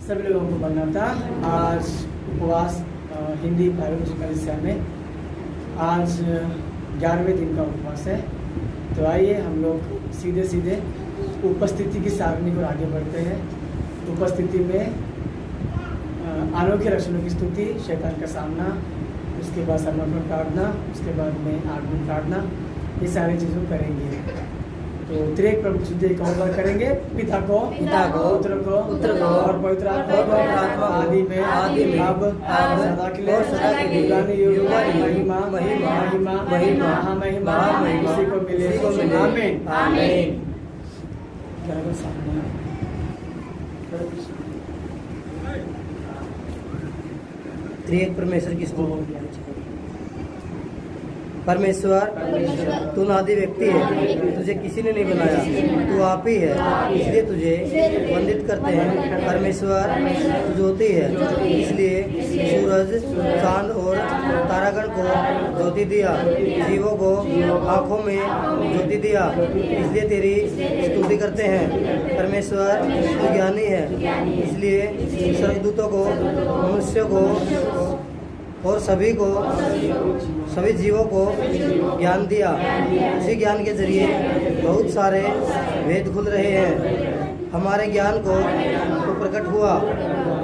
सभी लोगों को बनना था। आज उपवास हिंदी प्राइवेट कलिसिया में आज 11वें दिन का उपवास है। तो आइए हम लोग सीधे सीधे उपस्थिति की सारणी पर आगे बढ़ते हैं। उपस्थिति में अनोखे लक्षणों की स्तुति, शैतान का सामना, उसके बाद समर्पण प्रार्थना, उसके बाद में आगमन प्रार्थना, ये सारी चीज़ों करेंगे। तो त्रिएक प्रभु शुद्ध एक और बार करेंगे। पिता को, पुत्र को और पवित्र आत्मा को आदि में अब सदा के लिए महिमा महिमा इसी को मिले। आमीन आमीन। त्रिएक परमेश्वर की स्तुति। परमेश्वर तू नादी व्यक्ति है, तुझे किसी ने नहीं बनाया, तू आप ही है, इसलिए तुझे वंदित करते हैं। परमेश्वर तू ज्योति है, इसलिए सूरज, चांद और तारागण को ज्योति दिया, जीवों को आँखों में ज्योति दिया, इसलिए तेरी स्तुति करते हैं। परमेश्वर तू ज्ञानी है, इसलिए स्वर्गदूतों को, मनुष्यों को और सभी जीवों को ज्ञान दिया। उसी ज्ञान के जरिए बहुत सारे भेद खुल रहे हैं। हमारे ज्ञान को तो प्रकट हुआ,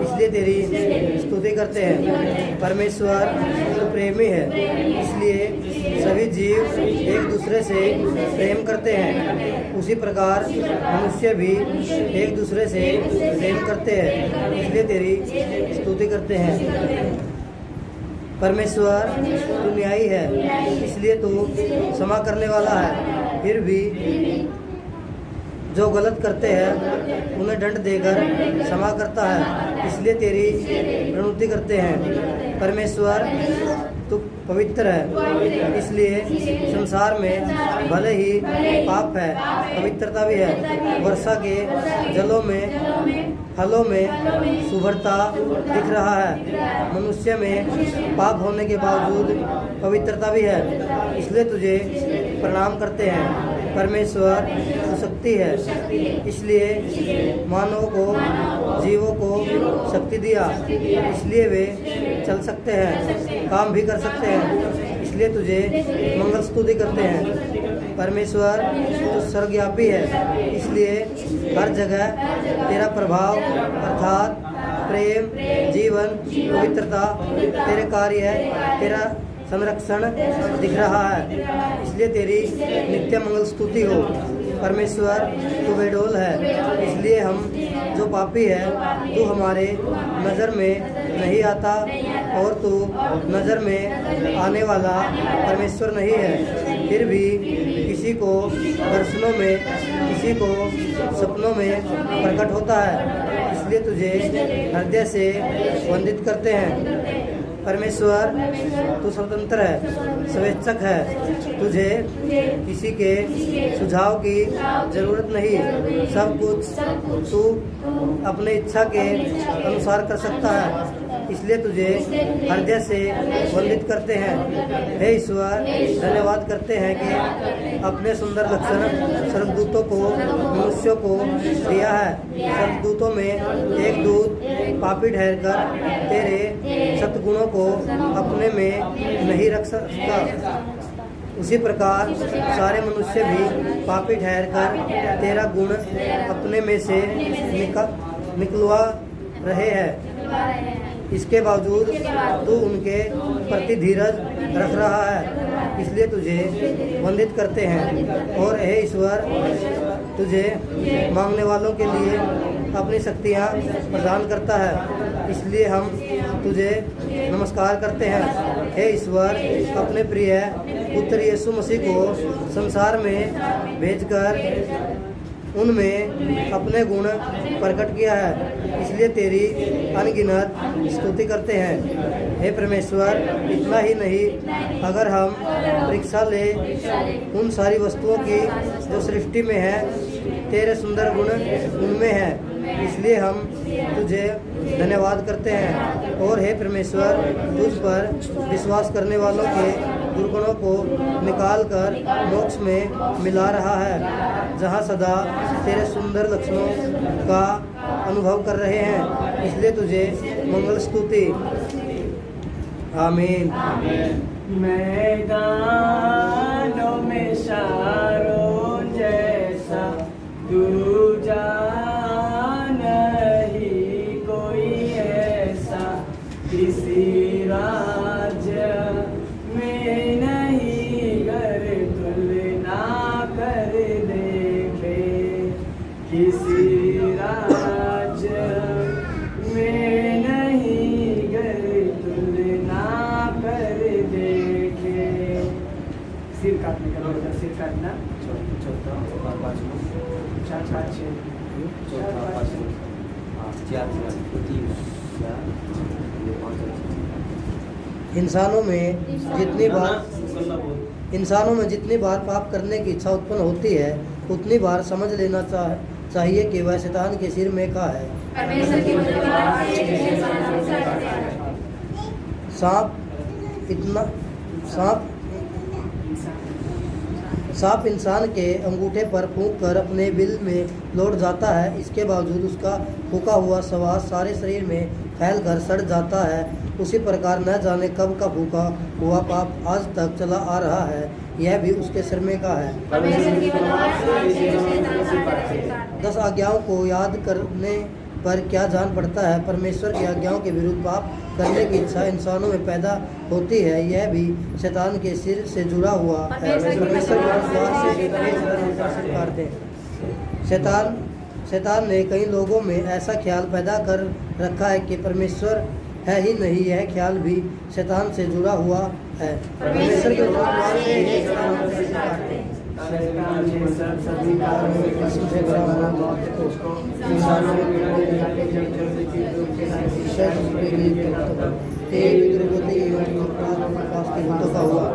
इसलिए तेरी स्तुति करते हैं। परमेश्वर तो प्रेमी है, इसलिए सभी जीव एक दूसरे से प्रेम करते हैं। उसी प्रकार मनुष्य भी एक दूसरे से प्रेम करते हैं, इसलिए तेरी स्तुति करते हैं। परमेश्वर तू न्यायी है, इसलिए तू क्षमा करने वाला है, फिर भी जो गलत करते हैं उन्हें दंड देकर क्षमा करता है, इसलिए तेरी प्रणुति करते हैं। परमेश्वर तू पवित्र है, इसलिए संसार में भले ही पाप है, पवित्रता भी है। वर्षा के जलों में, फलों में शुभ्रता दिख रहा है। मनुष्य में पाप होने के बावजूद पवित्रता भी है, इसलिए तुझे प्रणाम करते हैं। परमेश्वर तू शक्ति है, इसलिए मानवों को, जीवों को शक्ति दिया, इसलिए वे चल सकते हैं, काम भी कर सकते हैं, इसलिए तुझे मंगल स्तुति करते हैं। परमेश्वर तू सर्वव्यापी है, इसलिए हर जगह तेरा प्रभाव अर्थात प्रेम, जीवन, पवित्रता, तेरे कार्य, तेरा संरक्षण दिख रहा है, इसलिए तेरी नित्य मंगल स्तुति हो। परमेश्वर तू बेडोल है, इसलिए हम जो पापी है तू हमारे नज़र में नहीं आता, और तू नज़र में आने वाला परमेश्वर नहीं है। फिर भी किसी को दर्शनों में, किसी को सपनों में प्रकट होता है, इसलिए तुझे हृदय से वंदित करते हैं। परमेश्वर तू स्वतंत्र है, स्वेच्छक है, तुझे किसी के सुझाव की जरूरत नहीं। सब कुछ तू अपने इच्छा के अनुसार कर सकता है, इसलिए तुझे हृदय से वंदित करते हैं। हे ईश्वर, धन्यवाद करते हैं कि अपने सुंदर लक्षण स्वर्गदूतों को, मनुष्यों को दिया है। स्वर्गदूतों में एक दूत पापी ठहरकर तेरे सद्गुणों को अपने में नहीं रख सकता, उसी प्रकार सारे मनुष्य भी पापी ठहरकर तेरा गुण अपने में से निकलवा रहे हैं। इसके बावजूद तू उनके प्रति धीरज रख रहा है, इसलिए तुझे वंदित करते हैं। और हे ईश्वर, तुझे मांगने वालों के लिए अपनी शक्तियाँ प्रदान करता है, इसलिए हम तुझे नमस्कार करते हैं। हे ईश्वर, अपने प्रिय पुत्र यीशु मसीह को संसार में भेजकर उनमें अपने गुण प्रकट किया है, इसलिए तेरी अनगिनत स्तुति करते हैं। हे परमेश्वर, इतना ही नहीं, अगर हम परीक्षा ले उन सारी वस्तुओं की जो सृष्टि में है, तेरे सुंदर गुण उनमें हैं, इसलिए हम तुझे धन्यवाद करते हैं। और हे परमेश्वर, तुझ पर विश्वास करने वालों के दुर्गुणों को निकालकर मोक्ष में मिला रहा है, जहाँ सदा तेरे सुंदर लक्षणों का अनुभव कर रहे हैं, इसलिए तुझे मंगल स्तुति। आमीन। मैदानों में शारों जैसा दूजा नहीं कोई ऐसा, किसी राज्य में नहीं गर तुलना कर देखे, किसी राज्य में नहीं गर तुलना कर देखे। सिर काटने का बोलता, सिर काटना चौथा और पांचवा, 4 5 6 चौथा पांचवा, 4 3 4 5। इंसानों में जितनी बार पाप करने की इच्छा उत्पन्न होती है, उतनी बार समझ लेना चाहिए कि वह शैतान के सिर में का है। सांप इंसान के अंगूठे पर फूंक कर अपने बिल में लौट जाता है, इसके बावजूद उसका फूका हुआ श्वास सारे शरीर में फैल कर सड़ जाता है। उसी प्रकार न जाने कब का फूका हुआ पाप आज तक चला आ रहा है, यह भी उसके सिर में का है। 10 आज्ञाओं को याद करने पर क्या जान पड़ता है? परमेश्वर की आज्ञाओं के विरुद्ध पाप करने की इच्छा इंसानों में पैदा होती है, यह भी शैतान के सिर से जुड़ा हुआ है। परमेश्वर के द्वार से सिर काटते। शैतान ने कई लोगों में ऐसा ख्याल पैदा कर रखा है कि परमेश्वर है ही नहीं, यह ख्याल भी शैतान से जुड़ा हुआ है। परमेश्वर के द्वार से सिर काटते। शैतान ने सभी कारणों से कसम से बराबर मौत को इंसानों में बिना दिखाने जब की रूप के साथ का हुआ।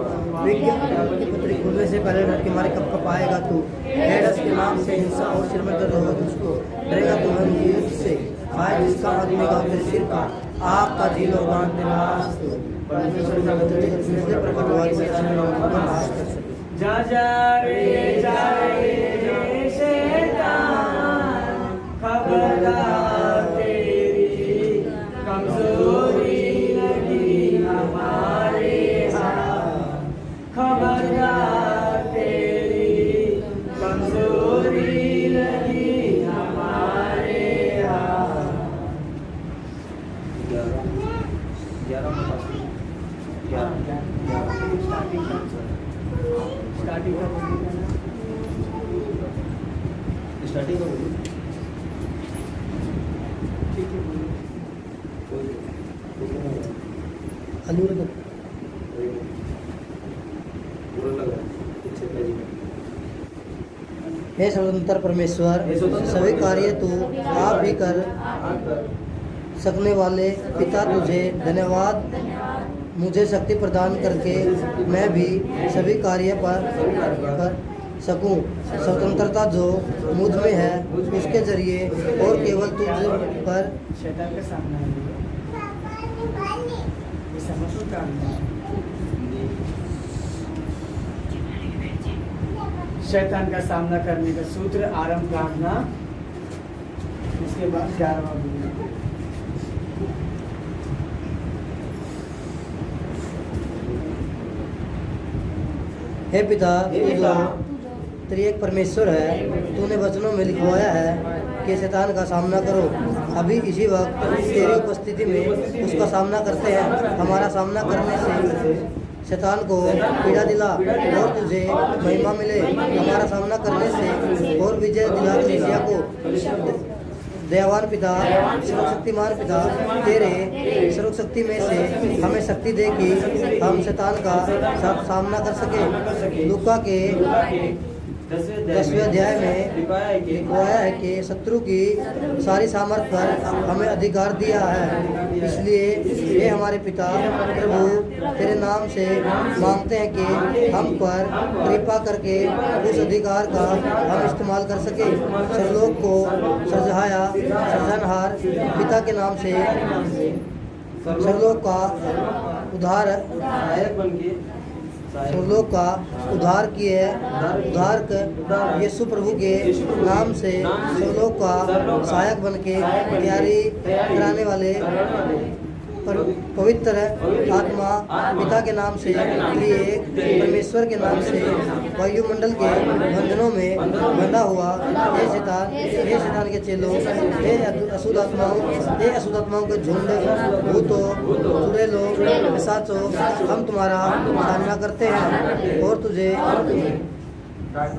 विज्ञान की पत्री खुलने से पहले डर के मारे कब कब आएगा तू? एडस के नाम से हिंसा और सिर में दर्द होगा तुझको, डरेगा तू हर से खाए जिसका आदमी का तेरे सिर का आग का झील होगा निराश तू। परमेश्वर का प्रकट हुआ जा रे शैतान, खबरदार तेरी कमजोरी लगी हमारे हाथ, खबरदार तेरी कमजोरी लगी हमारे हाथ। 11 स्टार्टिंग का स्टार्टिंग ठीक है। हे स्वतंत्र परमेश्वर, सभी कार्य तू आप ही कर सकने वाले पिता, तुझे धन्यवाद। मुझे शक्ति प्रदान करके मैं भी सभी कार्य पर कर सकूं। स्वतंत्रता जो मुझ में है उसके जरिए और केवल तुझ पर शैतान का सामना है। ये समझ लो क्या है? शैतान का सामना करने का सूत्र आरंभ प्रार्थना, इसके बाद 11वां बोलना। हे पिता, तू जो त्रिएक परमेश्वर है, तूने वचनों में लिखवाया है कि शैतान का सामना करो। अभी इसी वक्त तेरी उपस्थिति में उसका सामना करते हैं। हमारा सामना करने से शैतान को पीड़ा दिला और तुझे महिमा मिले। हमारा सामना करने से और विजय दिला कलीसिया को। दयावान पिता, सर्वशक्तिमान पिता, तेरे सर्वशक्ति में से हमें शक्ति दे कि हम शैतान का सामना कर सके। लूका के 10वें अध्याय में लिखवाया है कि शत्रु की सारी सामर्थ पर हमें अधिकार दिया है। इसलिए ये हमारे पिता प्रभु तेरे नाम से मांगते हैं कि हम पर कृपा करके उस अधिकार का हम इस्तेमाल कर सके। सर्वलोक को सृजनहार पिता के नाम से सर्वलोक का उद्धारक लोग का उद्धार किए उद्धार यीशु प्रभु के नाम से लोग का सहायक बन के तैयारी कराने वाले पवित्र आत्मा पिता के नाम से एक परमेश्वर के नाम से वायुमंडल के बंधनों में बंधा हुआ हे शैतान के चेलों, हे अशुद्ध आत्माओं के झुंड, भूतों, चुड़ैलों, पिशाचों, हम तुम्हारा सामना करते हैं और तुझे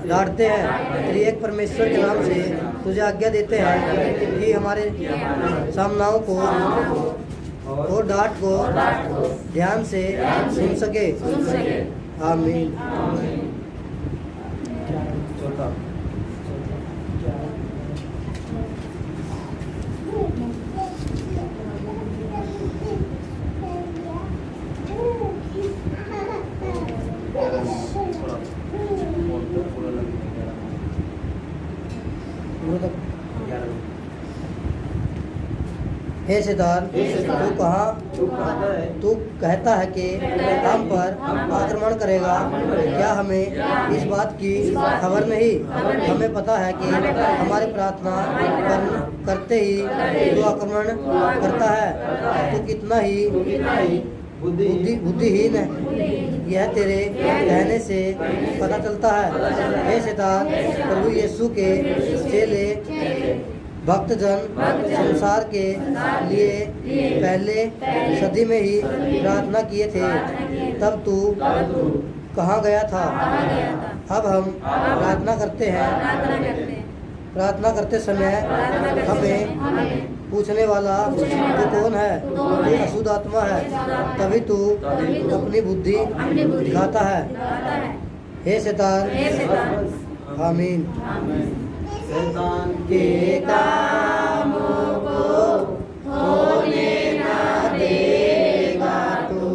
डांटते हैं। तेरी एक परमेश्वर के नाम से तुझे आज्ञा देते हैं कि हमारे सामनाओं को और डांट को ध्यान से सुन सके। आमीन। चौथा हे शैतान, तू कहता है कि हम पर आक्रमण करेगा। क्या हमें इस बात की खबर नहीं? हमें पता है कि हमारे प्रार्थना करते ही तू आक्रमण करता है। तू कितना ही बुद्धिहीन है, यह तेरे कहने से पता चलता है। हे शैतान, प्रभु यीशु के चेले भक्तजन संसार के लिए पहले सदी में ही प्रार्थना किए थे, तब तू कहाँ गया था? अब हम प्रार्थना करते हैं। प्रार्थना करते समय हमें पूछने वाला तू कौन है? तू अशुद्ध आत्मा है, तभी तू अपनी बुद्धि दिखाता है। हे शैतान, आमीन। शैतान के कामों को होने न देगा तू,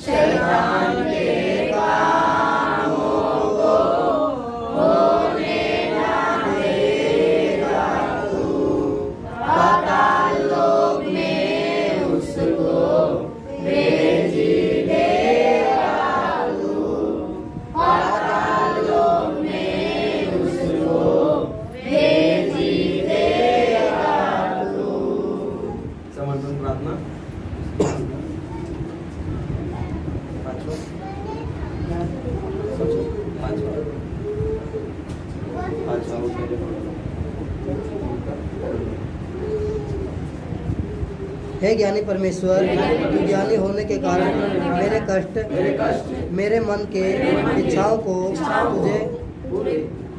शैतान के कामों को होने न देगा तू। पाताल लोक में उसको भेज देगा तू। पाताल लोक में उसको समर्पण प्रार्थना। हे ज्ञानी परमेश्वर, तू ज्ञानी होने के कारण मेरे कष्ट, मेरे मन के इच्छाओं को तुझे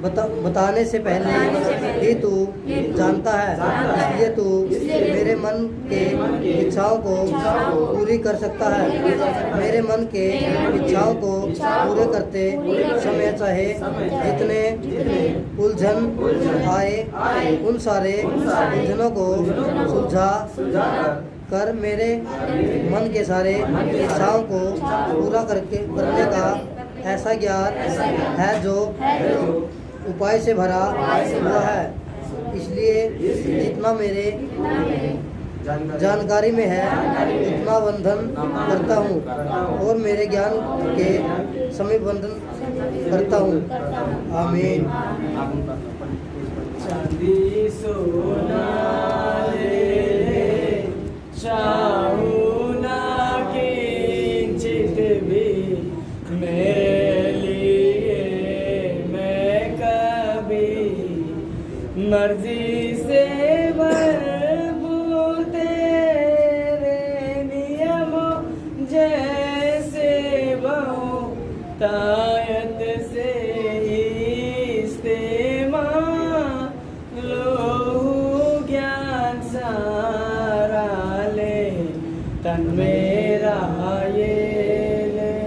बताने से पहले ही तू जानता है, इसलिए तू मेरे मन के इच्छाओं को पूरी कर सकता है। मेरे मन के इच्छाओं को पूरे करते समय चाहे जितने उलझन आए, उन सारे उलझनों को सुलझा कर मेरे मन के सारे इच्छाओं को पूरा करने का ऐसा ज्ञान है जो उपाय से भरा हुआ है। इसलिए जितना मेरे जानकारी में है उतना वंदन करता हूँ और मेरे ज्ञान के समीप वंदन करता हूँ। आमीन। चांदी सोना ले चाहूना किंचित भी मेरे लिए मैं कभी मर्जी से बरबू तेरे नियमों जैसे बहु तायत से इस्तेमाल लो ज्ञान सारा ले तन मेरा ये ले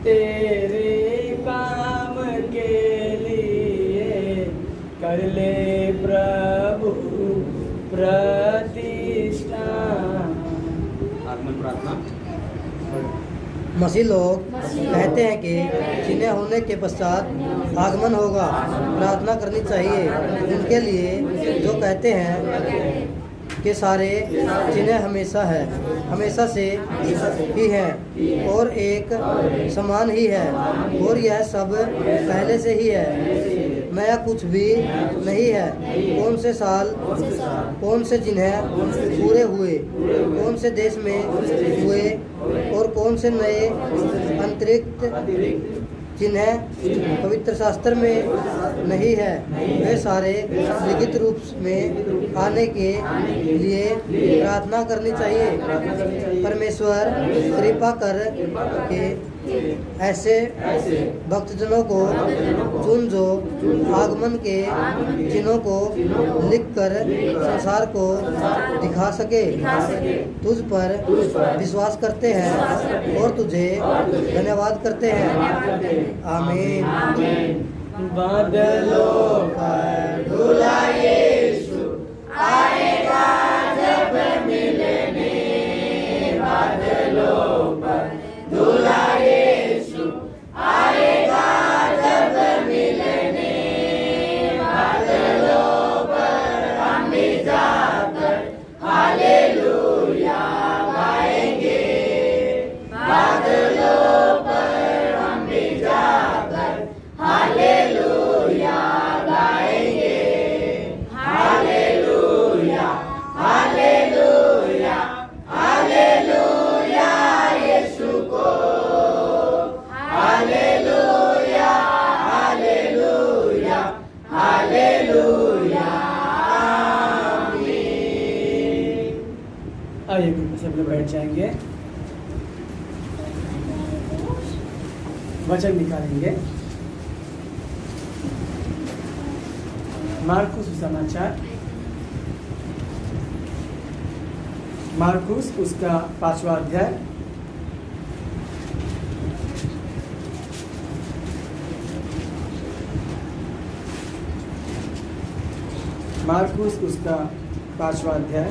तेरे काम के लिए कर ले प्रभु प्रतिष्ठा। आगमन प्रार्थना। मसीह लोग कहते हैं कि चिन्ह होने के पश्चात आगमन होगा। प्रार्थना करनी चाहिए उनके लिए जो कहते हैं के सारे जिन्हें हमेशा से ही है और एक समान ही है, और यह सब पहले से ही है, नया कुछ भी नहीं है। कौन से साल, कौन से जिन्हें पूरे हुए, कौन से देश में हुए, और कौन से नए अंतरिक्त जिन्हें पवित्र शास्त्र में नहीं है, वे सारे लिखित रूप में आने के लिए प्रार्थना करनी चाहिए। परमेश्वर कृपा कर के ऐसे भक्तजनों को चुन जो आगमन के चिन्हों को लिखकर संसार को दिखा सके, तुझ पर विश्वास करते हैं और तुझे धन्यवाद करते हैं। आमीन। बादलों पर दूल्हा यीशु आएगा जब मिलने, बादलों पर दूल्हा यीशु आएगा जब मिलने, बादलों पर हम भी जाकर हालेलुया गाएंगे, बादलों पर हम भी जाकर हालेलुया गाएंगे, हालेलुया हालेलुया हालेलुया यीशु को, हालेलुया हालेलुया हालेलुया आमीन। आइए ग्रुप सब लोग बैठ जाएंगे, वचन निकालेंगे। मार्कुस समाचार, मार्कुस उसका 5वां अध्याय, मार्कुस उसका 5वां अध्याय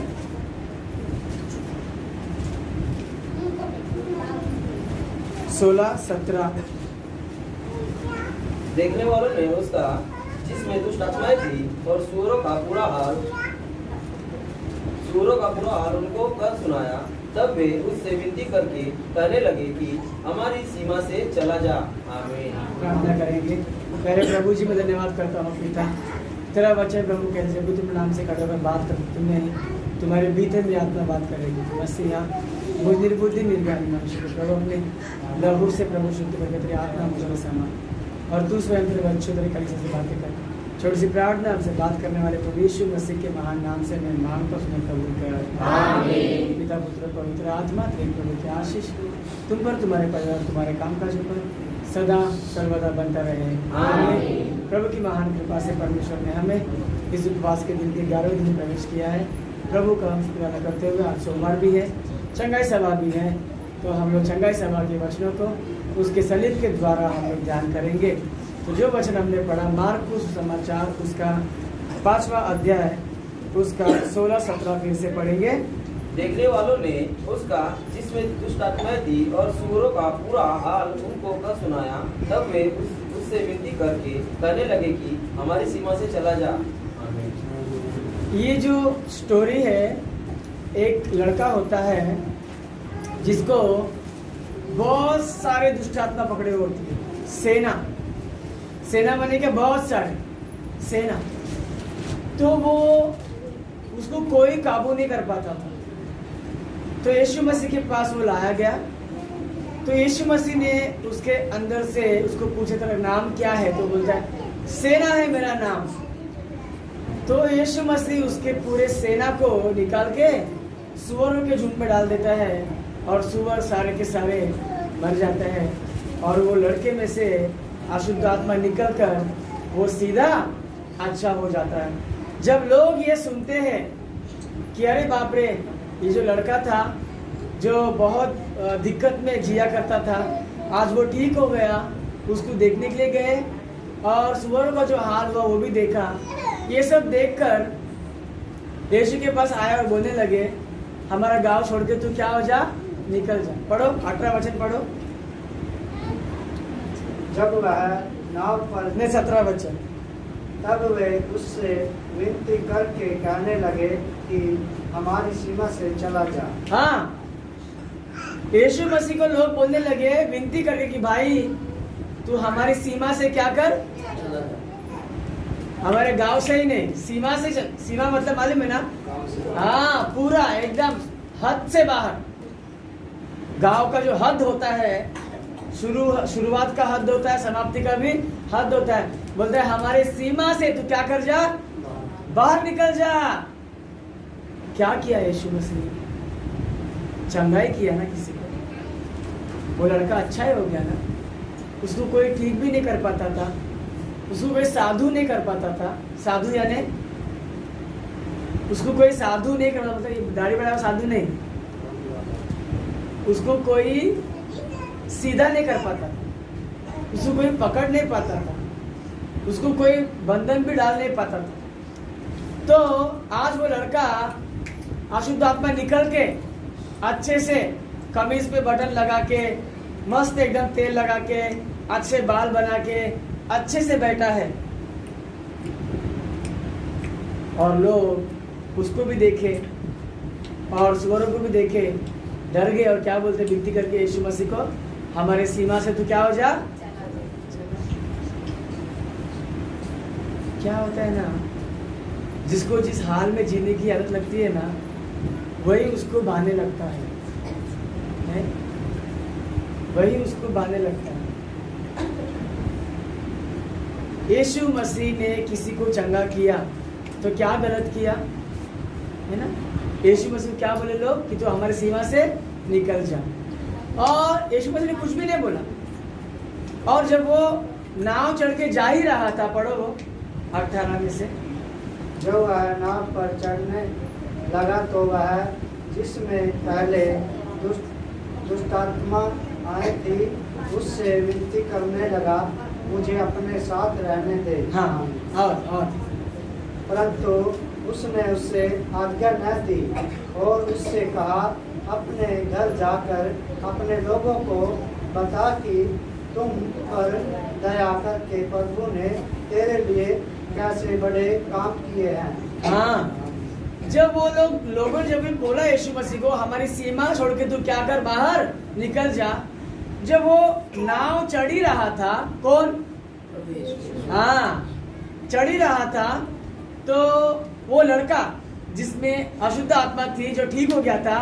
16-17। देखने वालों ने उसका जिसमें दुष्ट आत्माएं थी और सूअरों का पूरा हाल उनको कर सुनाया, तब वे उससे विनती करके कहने लगे कि हमारी सीमा से चला जा। आमीन। प्रार्थना करेंगे। पहले प्रभु जी मैं धन्यवाद करता हूँ पिता, तेरा वचन प्रभु कैसे भी तुम नाम से खड़े होकर बात कर, तुम्हें तुम्हारे भीतर में आत्मा बात करेगी। मसीहा मुझ निर्बुद्धि निर्ज्ञानी मनुष्य को प्रभु अपने लहू से प्रभु शुद्ध करके तेरी आत्मा मुझे समा, और तू स्वयं तेरे बच्चों तेरे कलीसिया से बातें कर। छोटी सी प्रार्थना हमसे बात करने वाले प्रभु यीशु मसीह के महान नाम से मैं मांगता हूँ, कबूल कर। आमीन। पिता पुत्र पवित्र आत्मा तेरे प्रभु की आशीष तुम पर, तुम्हारे परिवार, तुम्हारे कामकाजों पर सदा सर्वदा बनता रहे। आमीन। प्रभु की महान कृपा से परमेश्वर ने हमें इस उपवास के दिन के 11वें दिन प्रवेश किया है। प्रभु का शुक्राना करते हुए आज सोमवार भी है, चंगाई सभा भी है, तो हम लोग चंगाई सभा के वचनों को उसके सलीब के द्वारा हम लोग ध्यान करेंगे। तो जो वचन हमने पढ़ा मार्कुस समाचार उसका 5वां अध्याय उसका 16-17 फिर से पढ़ेंगे। देखने वालों ने उसका जिसमें दुष्ट आत्माएं थी और सूअरों का पूरा हाल उनको कर सुनाया, तब वे उससे विनती करके कहने लगे कि हमारी सीमा से चला जा। आमीन। ये जो स्टोरी है, एक लड़का होता है जिसको बहुत सारे दुष्ट आत्मा पकड़े होती है। सेना बने के बहुत सारे सेना, तो वो उसको कोई काबू नहीं कर पाता था। तो यीशु मसीह के पास वो लाया गया, तो यीशु मसीह ने उसके अंदर से उसको पूछा तेरा नाम क्या है, तो बोलता है सेना है मेरा नाम। तो यीशु मसीह उसके पूरे सेना को निकाल के सुअरों के झुंड में डाल देता है, और सुअर सारे के सारे मर जाते हैं, और वो लड़के में से अशुद्ध आत्मा निकल कर वो सीधा अच्छा हो जाता है। जब लोग ये सुनते हैं कि अरे बाप रे, ये जो लड़का था जो बहुत दिक्कत में जिया करता था, आज वो ठीक हो गया, उसको देखने के लिए गए और सुअरों का जो हाल हुआ वो भी देखा। ये सब देखकर यीशु के पास आए और बोलने लगे हमारा गांव छोड़ के तू क्या हो जा, निकल जा। पढ़ो 18 वचन पढ़ो। जब वह नाव पर 17 वचन। तब वे उससे विनती करके कहने लगे कि हमारी सीमा से चला जा। हाँ, यीशु मसीह को लोग बोलने लगे विनती करके कि भाई तू हमारी सीमा से क्या कर, हमारे गांव से ही नहीं, सीमा से चल। सीमा मतलब मालूम है ना? हाँ, पूरा एकदम हद से बाहर। गांव का जो हद होता है, शुरुआत का हद होता है, समाप्ति का भी हद होता है। बोलते हैं हमारे सीमा से तू क्या कर जा, बाहर निकल जा। क्या किया यीशु मसीह? चंगाई किया ना किसी को। वो लड़का अच्छा ही हो गया ना, उसको कोई ठीक भी नहीं कर पाता था, उसको कोई साधु नहीं कर पाता था। साधु यानी उसको कोई साधु नहीं कर पाता, ये दाढ़ी बढ़ाया साधु नहीं, उसको कोई सीधा नहीं कर पाता था, उसको कोई पकड़ नहीं पाता था, उसको कोई बंधन भी डाल नहीं पाता था। तो आज वो लड़का अशुद्ध आत्मा निकल के अच्छे से कमीज पे बटन लगा के, मस्त एकदम तेल लगा के, अच्छे बाल बना के अच्छे से बैठा है। और लोग उसको भी देखे और सुअरों को भी देखे, डर गए और क्या बोलते, विनती करके यीशु मसीह को, हमारे सीमा से तू क्या हो जा। क्या होता है ना, जिसको जिस हाल में जीने की आदत लगती है ना, वही उसको बहाने लगता है, वही उसको बहाने लगता है। यीशु मसीह ने किसी को चंगा किया तो क्या गलत किया है ना? यीशु मसीह क्या बोले लोग कि तू हमारी सीमा से निकल जा, और यीशु मसीह ने कुछ भी नहीं बोला। और जब वो नाव चढ़ के जा ही रहा था, पढ़ो वो 18 में से, जब वह नाव पर चढ़ने लगा तो वह जिसमें पहले दुष्टात्मा आई थी उससे विनती करने लगा, मुझे अपने साथ रहने दे। हाँ, और परंतु उसने उससे आज्ञा न दी और उससे कहा, अपने घर जाकर अपने लोगों को बता कि तुम पर दया करके प्रभु ने तेरे लिए कैसे बड़े काम किए हैं। हाँ, जब वो लोगों ने जब भी बोला यीशु मसीह को हमारी सीमा छोड़ के तू क्या कर, बाहर निकल जा, जब वो नाव चढ़ी रहा था, कौन? हाँ, चढ़ी रहा था, तो वो लड़का जिसमें अशुद्ध आत्मा थी, जो ठीक हो गया था,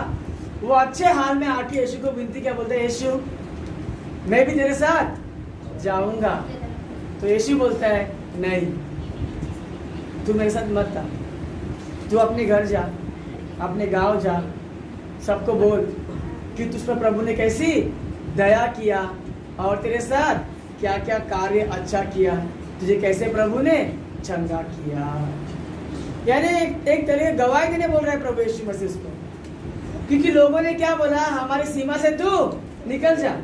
वो अच्छे हाल में आके यीशु को विनती क्या बोलते, यीशु मैं भी तेरे साथ जाऊंगा। तो यीशु बोलता है नहीं, तू मेरे साथ मत आ, तू अपने घर जा, अपने गांव जा, सबको बोल कि तुझ पर प्रभु ने कैसी दया किया और तेरे साथ क्या क्या कार्य अच्छा किया, तुझे कैसे प्रभु ने चंगा किया। यानी एक तरह की गवाही देने बोल रहा है प्रभु यीशु मसीह उसको, क्योंकि लोगों ने क्या बोला, हमारी सीमा से तू निकल जा।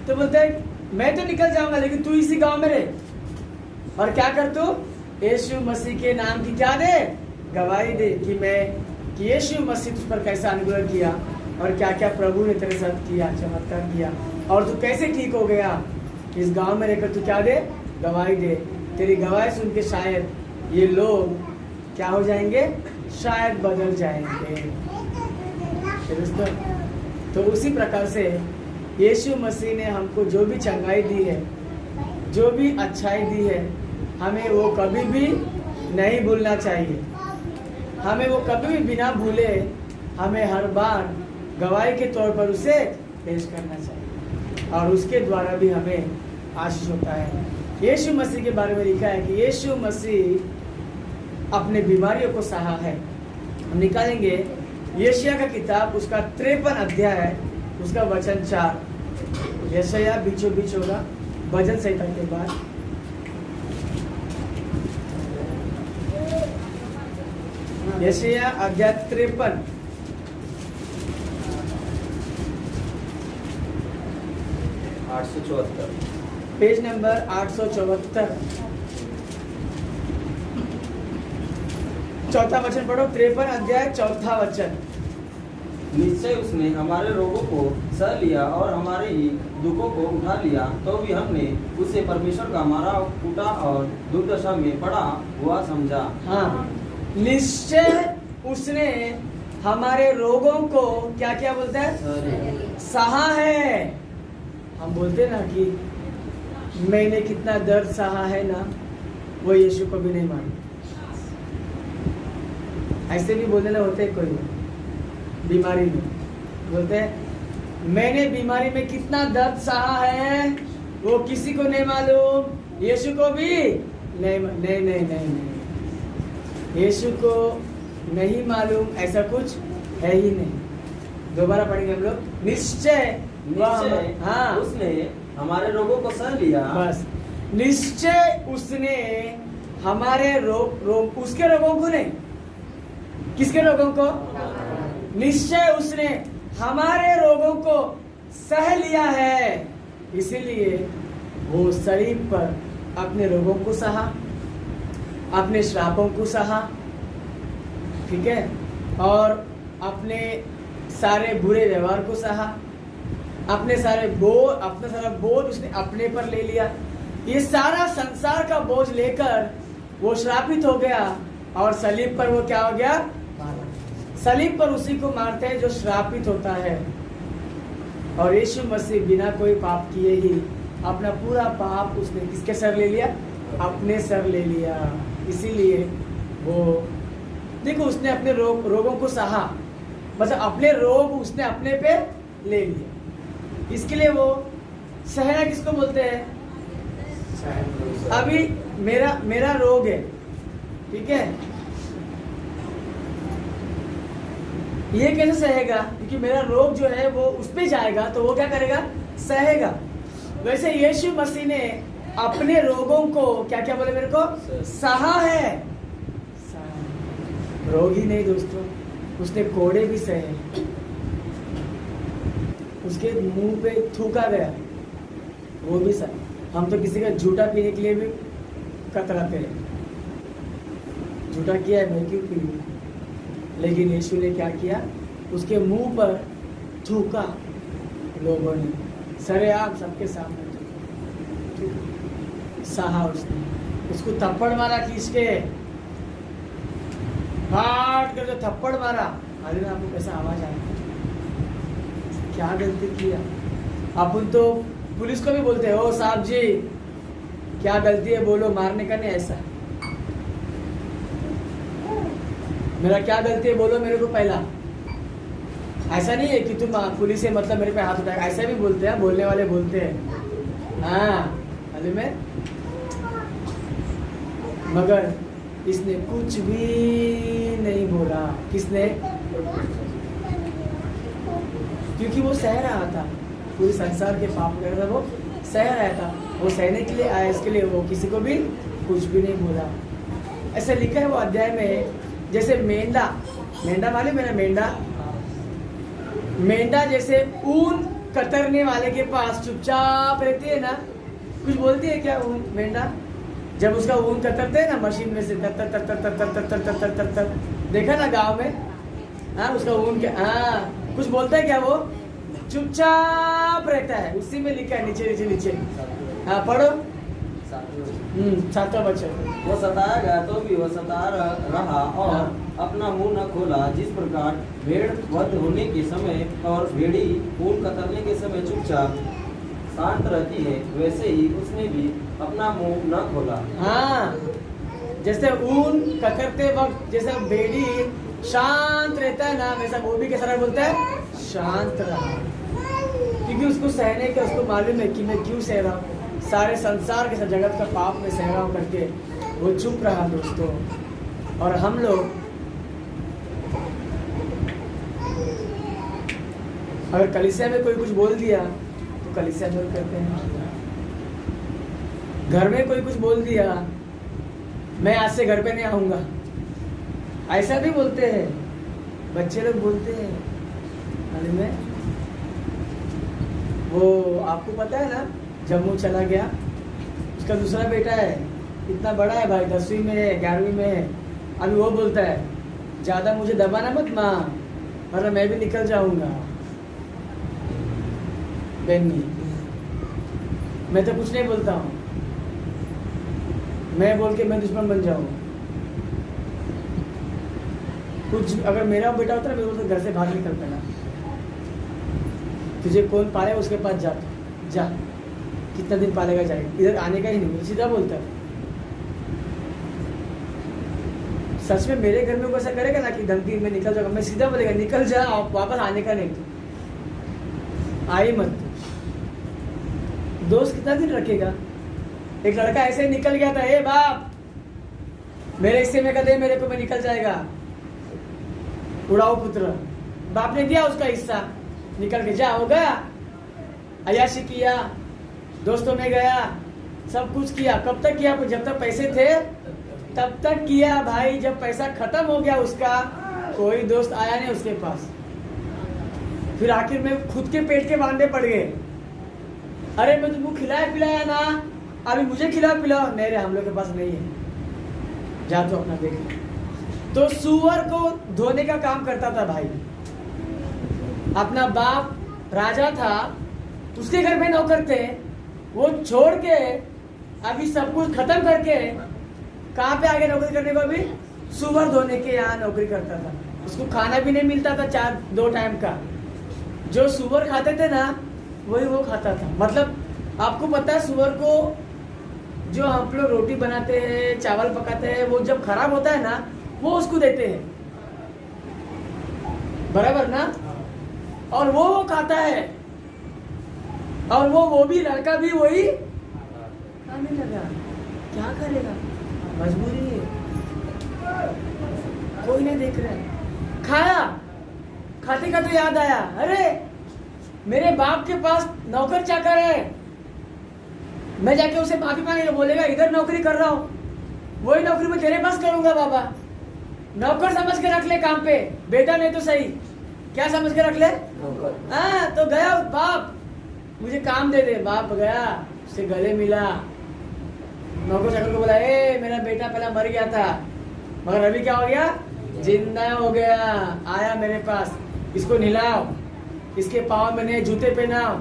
तो बोलते हैं मैं तो निकल जाऊंगा, लेकिन तू इसी गांव में रह और क्या कर, तू यीशु मसीह के नाम की क्या दे, गवाही दे कि यीशु मसीह तुझ पर कैसा अनुग्रह किया और क्या क्या प्रभु ने तेरे साथ किया, चमत्कार किया, और तू कैसे ठीक हो गया। इस गांव में रहकर तू क्या दे, गवाही दे। तेरी गवाही सुन के शायद ये लोग क्या हो जाएंगे, शायद बदल जाएंगे। दोस्तों, तो उसी प्रकार से यीशु मसीह ने हमको जो भी चंगाई दी है, जो भी अच्छाई दी है, हमें वो कभी भी नहीं भूलना चाहिए। हमें वो कभी भी बिना भूले हमें हर बार गवाही के तौर पर उसे पेश करना चाहिए, और उसके द्वारा भी हमें आशीष होता है। यीशु मसीह के बारे में लिखा है कि यीशु मसीह अपने बीमारियों को सहा है। हम निकालेंगे यशायाह का किताब, उसका 53 अध्याय है, उसका वचन 4। यशायाह बीचों बीच होगा, भजन संहिता के बाद। यशायाह अध्याय 53 874 पेज नंबर 874, चौथा वचन पढ़ो। 53 अध्याय चौथा वचन। निश्चय उसने हमारे रोगों को सह लिया और हमारे ही दुखों को उठा लिया, तो भी हमने उसे परमेश्वर का मारा कूटा और दुर्दशा में पड़ा हुआ समझा। हाँ, निश्चय उसने हमारे रोगों को क्या क्या बोलते हैं, सहा है। हम बोलते ना कि मैंने कितना दर्द सहा है ना, वो यीशु को भी नहीं मालूम। ऐसे भी बोलने होते हैं, कोई बीमारी में बोलते हैं मैंने बीमारी में कितना दर्द सहा है, वो किसी को नहीं मालूम, यीशु को भी नहीं नहीं नहीं नहीं नहीं, यीशु को नहीं मालूम, ऐसा कुछ है ही नहीं। दोबारा पढ़ेंगे हम लोग। निश्चय हाँ, उसने हमारे रोगों को सह लिया। बस, निश्चय उसने हमारे रोग उसके रोगों को नहीं, किसके रोगों को, निश्चय उसने हमारे रोगों को सह लिया है, इसीलिए वो शरीर पर अपने रोगों को सहा, अपने श्रापों को सहा, ठीक है, और अपने सारे बुरे व्यवहार को सहा, अपने सारा बोझ उसने अपने पर ले लिया। ये सारा संसार का बोझ लेकर वो श्रापित हो गया, और सलीब पर वो क्या हो गया, सलीब पर उसी को मारते हैं जो श्रापित होता है। और यीशु मसीह बिना कोई पाप किए ही अपना पूरा पाप उसने किसके सर ले लिया, अपने सर ले लिया। इसीलिए वो देखो, उसने अपने रोगों को सहा, मतलब अपने रोग उसने अपने पे ले लिया। इसके लिए वो सहना किसको बोलते हैं, अभी मेरा रोग है, ठीक है, ये कैसे सहेगा, क्योंकि मेरा रोग जो है वो उस पे जाएगा, तो वो क्या करेगा, सहेगा। वैसे यीशु मसीह ने अपने रोगों को क्या क्या बोले मेरे को, सहा है। रोग ही नहीं दोस्तों, उसने कोड़े भी सहे, उसके मुंह पे थूका गया, वो भी सहा। हम तो किसी का झूठा पीने के लिए भी कतराते हैं, झूठा किया है मैं क्यों पीऊँ, लेकिन यीशु ने क्या किया, उसके मुंह पर थूका, लोगों ने सरेआम सबके सामने सहा, उसने उसको थप्पड़ मारा, खींच के फाट कर जो थप्पड़ मारा, मालूम है आपको कैसा आवाज आया, क्या गलती किया। अपन तो पुलिस को भी बोलते हैं, ओ साहब जी क्या गलती है बोलो, मारने का नहीं, ऐसा मेरा क्या गलती है बोलो मेरे को पहला, ऐसा नहीं है कि तुम पुलिस से मतलब मेरे पे हाथ उठाए, ऐसा भी बोलते हैं, बोलने वाले बोलते हैं, हाँ मालूम है। मगर इसने कुछ भी नहीं बोला, किसने, क्योंकि वो सह रहा था, पूरे संसार के पाप कर रहा था, वो सह रहा था, वो सहने के लिए आया, इसके लिए वो किसी को भी कुछ भी नहीं बोला। ऐसा लिखा है वो अध्याय में, जैसे मेंढा मालूम है ना, मेंढा जैसे ऊन कतरने वाले के पास चुपचाप रहती है ना, कुछ बोलती है क्या ऊन, मेंढा जब उसका ऊन कतरते हैं ना मशीन में से, तर तर तर तर तर तर तर तर तर तर, देखा ना गांव में, हाँ उसका ऊन क्या, हाँ कुछ बोलता है क्या, वो चुपचाप रहता है, उसी में लिखा है नीचे नीचे नीचे, हाँ पढ़ो, सातवां बच्चन। वो सताया गया तो भी वो सता रहा और अपना मुंह न खोला, जिस प्रकार भेड़ वध होने के समय और भेड़ी ऊन कतरने के समय चुपचाप शांत रहती है, वैसे ही उसने भी अपना मुंह न खोला। हाँ, जैसे ऊन कतरते वक्त जैसे भेड़ी शांत रहता है ना, वैसा वो भी कैसा बोलता है, शांत रहा, क्योंकि उसको सहने का, उसको मालूम है कि मैं क्यों सह रहा हूँ, सारे संसार के जगत का पाप में सह रहा हूँ करके वो चुप रहा दोस्तों। और हम लोग अगर कलीसिया में कोई कुछ बोल दिया तो कलीसिया में करते हैं, घर में कोई कुछ बोल दिया मैं आज से घर पे नहीं आऊंगा, ऐसा भी बोलते हैं, बच्चे लोग बोलते हैं, मालूम है। वो आपको पता है ना, जम्मू चला गया, उसका दूसरा बेटा है, इतना बड़ा है भाई, 10वीं में है, 11वीं में है, अभी वो बोलता है ज़्यादा मुझे दबाना मत माँ, वरना मैं भी निकल जाऊंगा। बेनी, मैं तो कुछ नहीं बोलता हूँ, मैं बोल के मैं दुश्मन बन जाऊँ, कुछ अगर मेरा बेटा होता ना, मैं बोलता घर से बाहर निकल पड़ा, तुझे कौन पालेगा उसके पास जा, जा कितना दिन पालेगा, जाएगा, इधर आने का ही नहीं, सीधा बोलता है। सच में मेरे घर में वो ऐसा करेगा ना कि धमकी में निकल जाएगा, मैं सीधा बोलेगा निकल जा, वापस आने का नहीं, तू आई मत। दोस्त कितना दिन रखेगा? एक लड़का ऐसे ही निकल गया था, ए बाप मेरे हिस्से में का दे मेरे को, मैं निकल जाएगा, उड़ाऊ पुत्र। बाप ने दिया उसका हिस्सा, निकल के जा, हो गया, अयाशी किया, दोस्तों में गया, सब कुछ किया। कब तक किया? जब तक पैसे थे तब तक किया भाई। जब पैसा खत्म हो गया उसका, कोई दोस्त आया नहीं उसके पास। फिर आखिर में खुद के पेट के वांदे पड़ गए। अरे मैं तुमको खिलाया पिलाया ना, अभी मुझे खिला पिलाओ, नहीं रे हम लोग के पास नहीं है, जा तो अपना देख ले। तो सुअर को धोने का काम करता था भाई। अपना बाप राजा था, उसके घर में नौकर थे, वो छोड़ के अभी सब कुछ खत्म करके कहाँ पे आगे नौकरी करने को? अभी सुअर धोने के यहाँ नौकरी करता था। उसको खाना भी नहीं मिलता था 2 टाइम का, जो सुअर खाते थे ना वही वो खाता था। मतलब आपको पता है सुअर को जो हम लोग रोटी बनाते हैं, चावल पकाते हैं, वो जब खराब होता है ना वो उसको देते हैं, बराबर ना, और वो खाता है। और वो भी लड़का भी वही खाने लगा। क्या करेगा, मजबूरी है, कोई नहीं देख रहा है। खाया, खाते का तो याद आया, अरे मेरे बाप के पास नौकर चाकर है, मैं जाके उसे माफी मांगेगा, बोलेगा इधर नौकरी कर रहा हूँ, वही नौकरी मैं तेरे पास करूंगा बाबा। नौकर समझ के रख ले काम पे, बेटा नहीं तो सही, क्या समझ के रख ले? हाँ, तो गया बाप, मुझे काम दे दे। बाप गया, उससे गले मिला, नौकर चाकर को बोला, ए मेरा बेटा पहला मर गया था मगर अभी क्या हो गया, जिंदा हो गया, आया मेरे पास, इसको नहलाओ, इसके पाँव में नए जूते पहनाओ,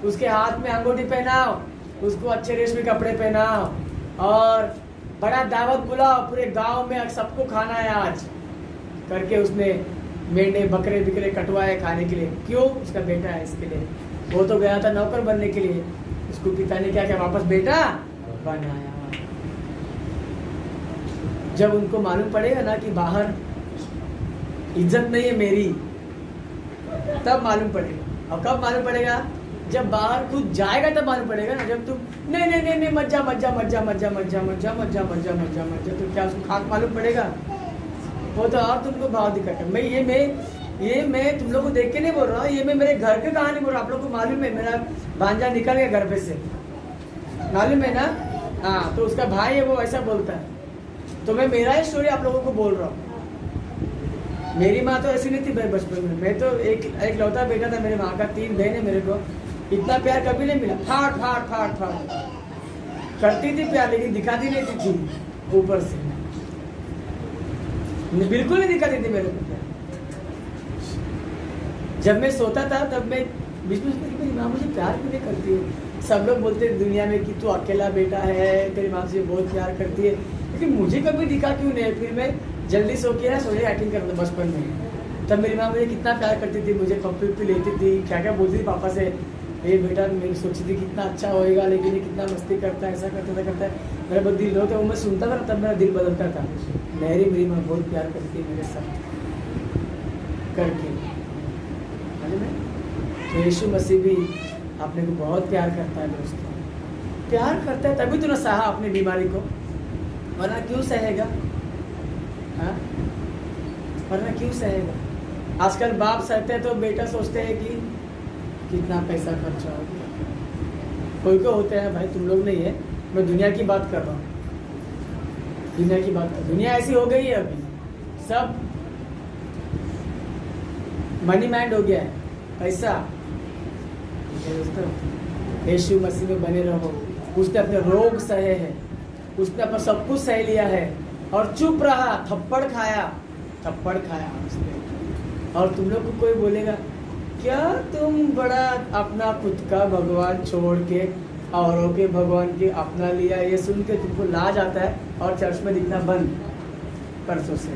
उसके हाथ में अंगूठी पहनाओ, उसको अच्छे रेशमी कपड़े पहनाओ और बड़ा दावत बुलाओ, पूरे गांव में सबको खाना है आज करके। उसने मेंढे बकरे बिकरे कटवाए खाने के लिए। क्यों? उसका बेटा है इसके लिए। वो तो गया था नौकर बनने के लिए, उसको पिता ने क्या किया, वापस बेटा बनाया। जब उनको मालूम पड़ेगा ना कि बाहर इज्जत नहीं है मेरी, तब मालूम पड़ेगा। और कब मालूम पड़ेगा? जब बाहर खुद जाएगा तब मालूम पड़ेगा ना। जब तुम नहीं मज्जा मज्जा मज्जा मज्जा मज्जा मज्जा मज्जा मज्जा मज्जा मज्जा, तो क्या उसको खाक मालूम पड़ेगा? वो तो और तुमको भाव दिखाता है। ये मैं तुम लोग को देख के नहीं बोल रहा हूँ, ये मैं मेरे घर की कहानी बोल रहा हूँ। आप लोग को मालूम है मेरा भांजा निकल गया घर पे से, मालूम है ना? हाँ, तो उसका भाई है वो ऐसा बोलता है। तो मैं मेरा ही स्टोरी आप लोगों को बोल रहा हूँ। मेरी माँ तो ऐसी नहीं थी भाई बचपन में। मैं तो एक लौता बेटा था मेरे माँ का, 3 बहन है मेरे को। इतना प्यार कभी नहीं मिला। फाड़ फाड़ फाड़ फाड़ करती थी प्यार, लेकिन दिखाती नहीं थी ऊपर से, बिल्कुल नहीं दिखाती थी मेरे को प्यार। जब मैं सोता था तब मैं बीच में मेरी माँ मुझे प्यार क्यों नहीं करती है। सब लोग बोलते हैं दुनिया में कि तू अकेला बेटा है, तेरी माँ से बहुत प्यार करती है, लेकिन मुझे कभी दिखा क्यों नहीं। फिर मैं जल्दी सो के ना सोने एक्टिंग करता था बचपन में। तब मेरी माँ मुझे कितना प्यार करती थी, मुझे पप्पी लेती थी, क्या क्या बोलती थी पापा से। ये बेटा मैं सोचती थी कितना अच्छा होएगा, लेकिन ये कितना मस्ती करता है, ऐसा करता है। मेरा बहुत दिल होता है, वो मैं सुनता था तब मेरा दिल बदलता था। मेरी माँ बहुत प्यार करती है मेरे साथ करके। तो यीशु मसीह भी अपने को बहुत प्यार करता है दोस्तों, प्यार करता है तभी तो ना सहा अपनी बीमारी को, वरना क्यों सहेगा? हाँ, वरना क्यों सहेगा? आजकल बाप सहते हैं तो बेटा सोचते हैं कि कितना पैसा खर्चा हो गया। कोई को होते हैं भाई, तुम लोग नहीं है, मैं दुनिया की बात कर रहा हूँ, दुनिया की बात कर। दुनिया ऐसी हो गई है अभी, सब मनी माइंड हो गया है, पैसा। दोस्तों यीशु मसीह में बने रहो। उसने अपने रोग सहे हैं, उसने अपना सब कुछ सह लिया है और चुप रहा। थप्पड़ खाया उसने। और तुम लोग को कोई बोलेगा क्या तुम बड़ा अपना खुद का भगवान छोड़ के औरों के भगवान के अपना लिया, ये सुन के तुमको लाज आता है और चर्च में दिखना बंद परसों से।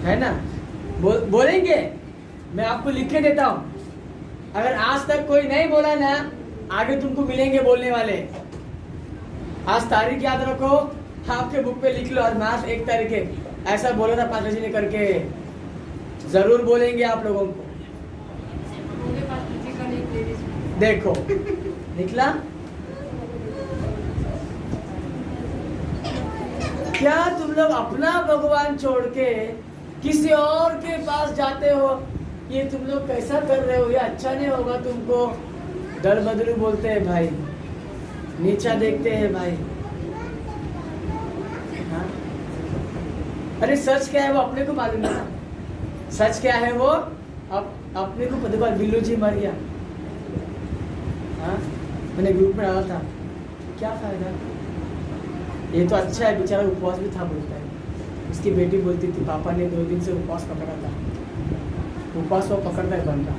है ना? बोलेंगे, मैं आपको लिख के देता हूँ। अगर आज तक कोई नहीं बोला ना, आगे तुमको मिलेंगे बोलने वाले। आज तारीख याद रखो, आपके बुक पे लिख लो, और मार्च 1 तारीख है, ऐसा बोला था पात्रा जी ने करके, जरूर बोलेंगे आप लोगों को। देखो निकला। क्या तुम लोग अपना भगवान छोड़ के किसी और के पास जाते हो? ये तुम लोग कैसा कर रहे हो? ये अच्छा नहीं होगा तुमको। दल बदलू बोलते हैं भाई, नीचा देखते हैं भाई। हाँ? अरे सच क्या है वो अपने को मालूम है। सच क्या है वो अपने को पता। बिल्लू जी मर गया, हाँ मैंने ग्रुप में डाला था, क्या फायदा? ये तो अच्छा है, बेचारा उपवास भी था बोलता है। उसकी बेटी बोलती थी पापा ने 2 दिन से उपवास पकड़ा था। उपवास वो पकड़ता है बंदा।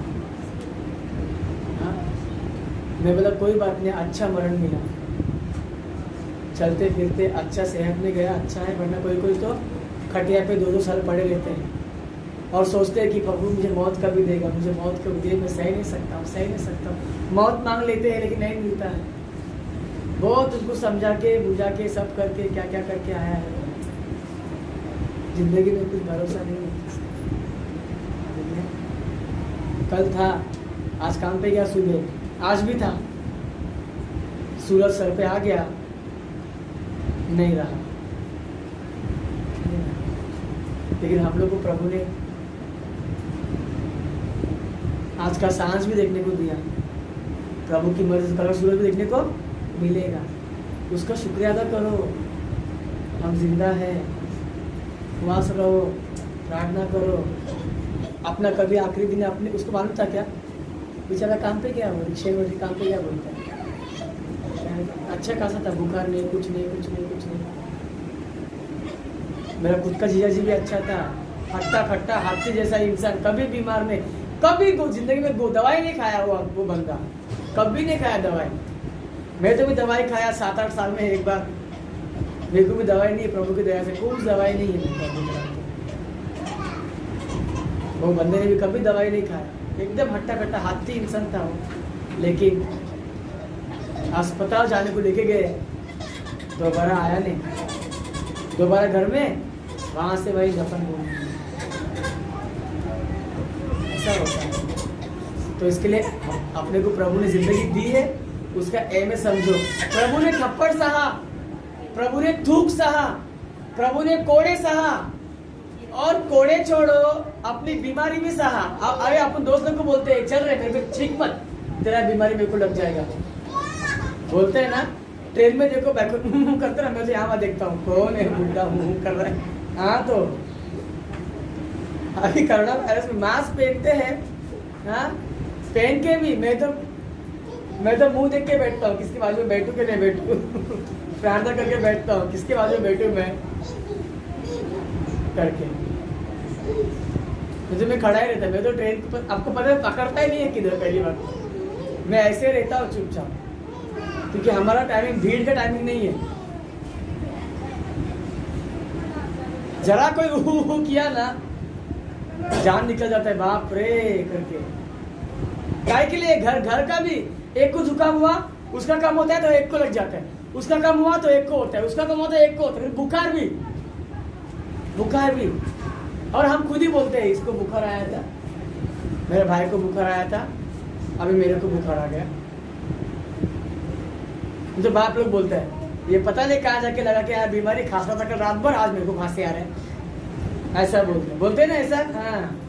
हाँ मैं बोला कोई बात नहीं, अच्छा मरण मिला, चलते फिरते अच्छा सेहत में गया, अच्छा है। वरना कोई कोई तो खटिया पे 2-2 साल पड़े रहते हैं और सोचते हैं कि प्रभु मुझे मौत कभी देगा, मुझे मौत कभी दे, मैं सह नहीं सकता हूँ, सह नहीं सकता हूँ। मौत मांग लेते हैं लेकिन नहीं मिलता है। बहुत उसको समझा के बुझा के सब करके क्या क्या करके आया है। जिंदगी में कुछ भरोसा नहीं है। कल था, आज काम पे गया, सुबह आज भी था, सूरज सर पे आ गया, नहीं रहा। लेकिन हम लोग को प्रभु ने आज का सांझ भी देखने को दिया। प्रभु की मर्जी से कल सूरज भी देखने को मिलेगा, उसका शुक्रिया अदा करो। हम जिंदा है, उपवास रहो, प्रार्थना करो। अपना कभी आखिरी दिन अपने उसको मालूम था क्या? बेचारा काम पे गया, वो 6 बजे काम पे गया बोलता है। अच्छा खासा था, बुखार नहीं, कुछ नहीं कुछ नहीं कुछ नहीं। मेरा खुद का जीजा जी भी अच्छा था, हट्टा खट्टा हाथी जैसा इंसान, कभी बीमार नहीं, कभी जिंदगी में दवाई नहीं खाया हुआ वो बंदा, कभी नहीं खाया दवाई। मैं तो भी दवाई खाया 7-8 साल में एक बार। मेरे को भी दवाई नहीं है, प्रभु की दया से कोई दवाई नहीं है। वो बंदे ने भी कभी दवाई नहीं खाया, एकदम हट्टा कट्टा हाथी इंसान था वो। लेकिन अस्पताल जाने को लेके गए, दोबारा आया नहीं, दोबारा घर में, वहां से वही दफन हो गया। ऐसा होता है। तो इसके लिए अपने को प्रभु ने जिंदगी दी है, उसका एम समझो। प्रभु ने थप्पड़ सहा, प्रभु ने थूक सहा, प्रभु ने कोड़े सहा, और कोड़े छोड़ो अपनी बीमारी भी सहा। अरे अपन दोस्त लोग को बोलते हैं चल रहे मेरे को ठीक मत, तेरा बीमारी मेरे को लग जाएगा, बोलते हैं ना। ट्रेन में देखो बैठो करते ना, मैं तो यहाँ देखता हूँ कौन है बुढ़ा कर रहा है। हाँ तो अभी कोरोना वायरस में मास्क पहनते हैं, हाँ पहन के भी मैं तो मुंह देख के बैठता हूँ, किसके बाजू में बैठू के नहीं बैठू प्रार्थना करके बैठता हूँ, किसके बाजू में बैठू मैं करके। तो मैं खड़ा ही रहता, मैं तो ट्रेन पर आपको पता है पकड़ता ही नहीं है किधर। पहली बार मैं ऐसे रहता हूँ चुपचाप, क्योंकि हमारा टाइमिंग भीड़ का टाइमिंग नहीं है। जरा कोई ऊ किया ना, जान निकल जाता है, बाप रे करके। काय के लिए घर का भी एक को जुकाम हुआ, उसका कम होता है तो एक को लग जाता है, उसका कम हुआ तो एक को होता है, उसका कम होता है एक को होता है। बुखार भी और हम खुद ही बोलते हैं इसको बुखार आया था, मेरे भाई को बुखार आया था, अभी मेरे को बुखार आ गया। तो बाप लोग बोलते हैं ये पता नहीं कहाँ जाके लगा के यार बीमारी, खांसता था कल रात भर, आज मेरे को खांसी आ रहा है, ऐसा बोलते हैं ना ऐसा। हाँ